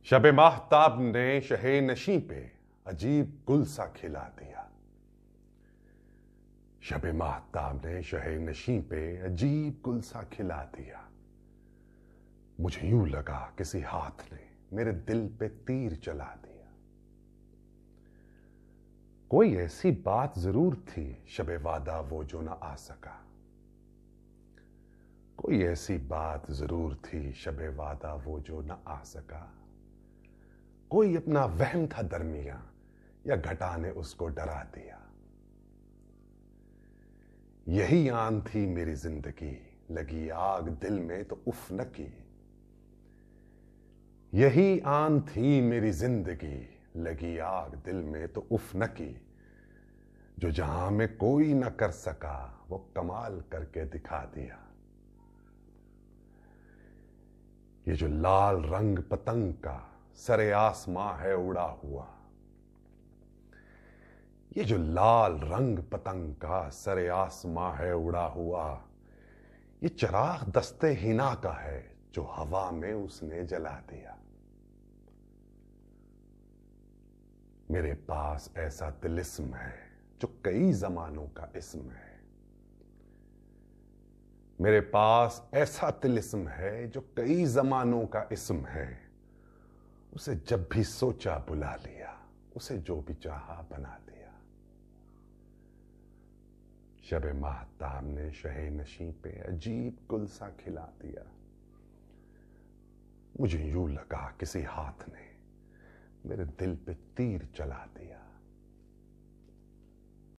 शब माहताब ने शहे नशीं पे अजीब गुल सा खिला दिया। शब माहताब ने शहे नशीं पे अजीब गुल सा खिला दिया। मुझे यूं लगा किसी हाथ ने मेरे दिल पे तीर चला दिया। कोई ऐसी बात जरूर थी शबे वादा वो जो न आ सका। कोई ऐसी बात जरूर थी शबे वादा वो जो न आ सका। कोई अपना वहम था दरमिया या घटा ने उसको डरा दिया। यही आन थी मेरी जिंदगी, लगी आग दिल में तो उफ न की। यही आन थी मेरी जिंदगी, लगी आग दिल में तो उफ न की। जो जहां में कोई न कर सका वो कमाल करके दिखा दिया। ये जो लाल रंग पतंग का सरे आसमां है उड़ा हुआ। ये जो लाल रंग पतंग का सरे आसमां है उड़ा हुआ। ये चिराग दस्ते हिना का है जो हवा में उसने जला दिया। मेरे पास ऐसा तिलिस्म है जो कई जमानों का इस्म है। मेरे पास ऐसा तिलिस्म है जो कई जमानों का इस्म है। उसे जब भी सोचा बुला लिया, उसे जो भी चाहा बना दिया। शब माहताब ने शहे नशीं पे अजीब गुल सा खिला दिया। मुझे यूं लगा किसी हाथ ने मेरे दिल पे तीर चला दिया।